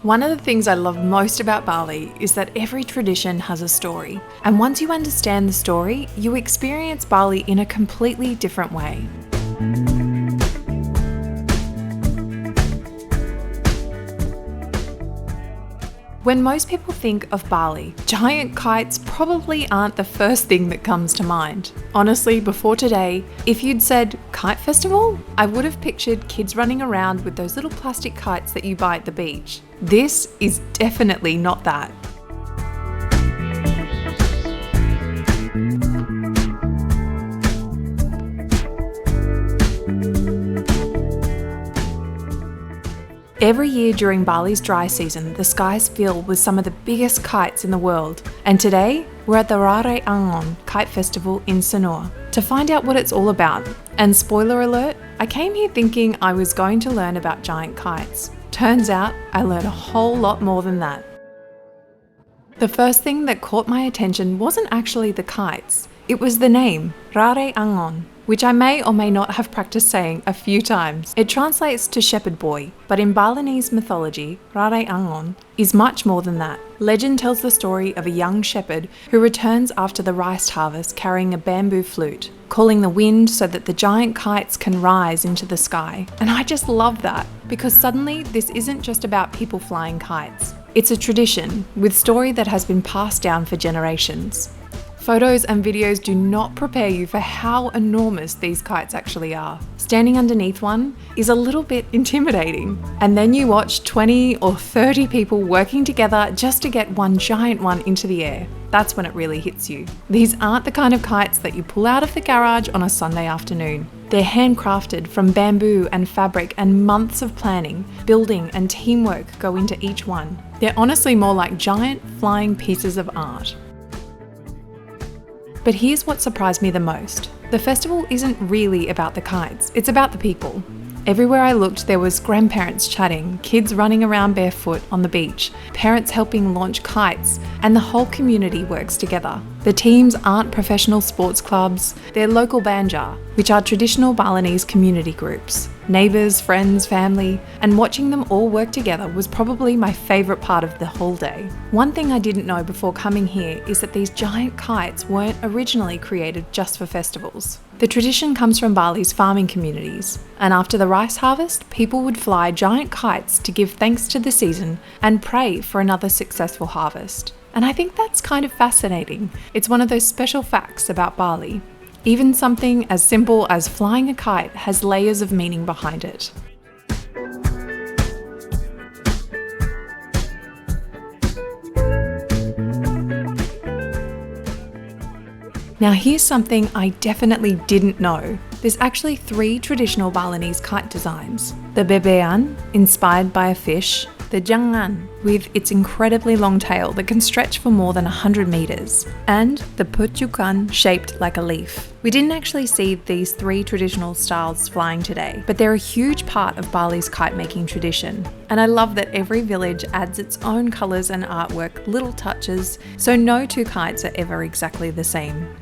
One of the things I love most about Bali is that every tradition has a story. And once you understand the story, you experience Bali in a completely different way. When most people think of Bali, giant kites probably aren't the first thing that comes to mind. Honestly, before today, if you'd said kite festival, I would have pictured kids running around with those little plastic kites that you buy at the beach. This is definitely not that. Every year during Bali's dry season, the skies fill with some of the biggest kites in the world. And today, we're at the Rare Angon Kite Festival in Sanur to find out what it's all about. And spoiler alert, I came here thinking I was going to learn about giant kites. Turns out, I learned a whole lot more than that. The first thing that caught my attention wasn't actually the kites. It was the name, Rare Angon, which I may or may not have practiced saying a few times. It translates to shepherd boy, but in Balinese mythology, Rare Angon is much more than that. Legend tells the story of a young shepherd who returns after the rice harvest carrying a bamboo flute, calling the wind so that the giant kites can rise into the sky. And I just love that, because suddenly this isn't just about people flying kites. It's a tradition with story that has been passed down for generations. Photos and videos do not prepare you for how enormous these kites actually are. Standing underneath one is a little bit intimidating. And then you watch 20 or 30 people working together just to get one giant one into the air. That's when it really hits you. These aren't the kind of kites that you pull out of the garage on a Sunday afternoon. They're handcrafted from bamboo and fabric, and months of planning, building and teamwork go into each one. They're honestly more like giant flying pieces of art. But here's what surprised me the most. The festival isn't really about the kites, it's about the people. Everywhere I looked, there was grandparents chatting, kids running around barefoot on the beach, parents helping launch kites, and the whole community works together. The teams aren't professional sports clubs, they're local banjar, which are traditional Balinese community groups. Neighbours, friends, family, and watching them all work together was probably my favourite part of the whole day. One thing I didn't know before coming here is that these giant kites weren't originally created just for festivals. The tradition comes from Bali's farming communities, and after the rice harvest, people would fly giant kites to give thanks to the season and pray for another successful harvest. And I think that's kind of fascinating. It's one of those special facts about Bali. Even something as simple as flying a kite has layers of meaning behind it. Now here's something I definitely didn't know. There's actually 3 traditional Balinese kite designs. The bebean, inspired by a fish, the jangan, with its incredibly long tail that can stretch for more than 100 meters, and the putukan, shaped like a leaf. We didn't actually see these 3 traditional styles flying today, but they're a huge part of Bali's kite making tradition. And I love that every village adds its own colors and artwork, little touches, so no 2 kites are ever exactly the same.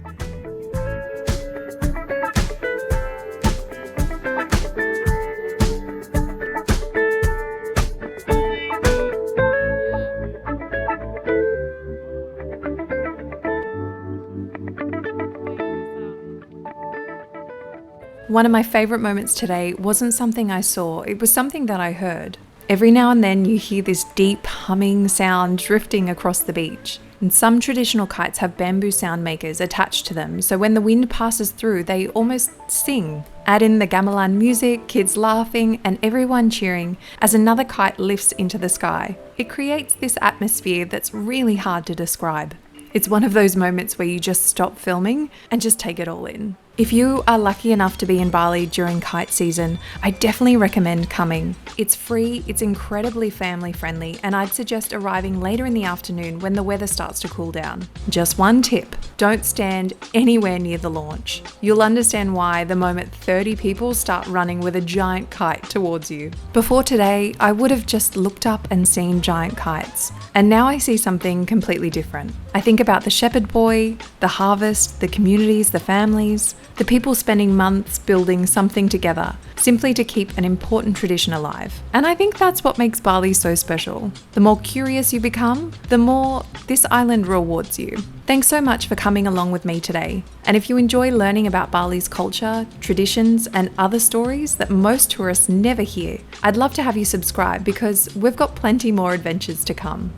One of my favourite moments today wasn't something I saw, it was something that I heard. Every now and then you hear this deep humming sound drifting across the beach. And some traditional kites have bamboo sound makers attached to them, so when the wind passes through, they almost sing. Add in the gamelan music, kids laughing, and everyone cheering as another kite lifts into the sky. It creates this atmosphere that's really hard to describe. It's one of those moments where you just stop filming and just take it all in. If you are lucky enough to be in Bali during kite season, I definitely recommend coming. It's free, it's incredibly family friendly, and I'd suggest arriving later in the afternoon when the weather starts to cool down. Just one tip, don't stand anywhere near the launch. You'll understand why the moment 30 people start running with a giant kite towards you. Before today, I would have just looked up and seen giant kites, and now I see something completely different. I think about the shepherd boy, the harvest, the communities, the families. The people spending months building something together, simply to keep an important tradition alive. And I think that's what makes Bali so special. The more curious you become, the more this island rewards you. Thanks so much for coming along with me today. And if you enjoy learning about Bali's culture, traditions, and other stories that most tourists never hear, I'd love to have you subscribe because we've got plenty more adventures to come.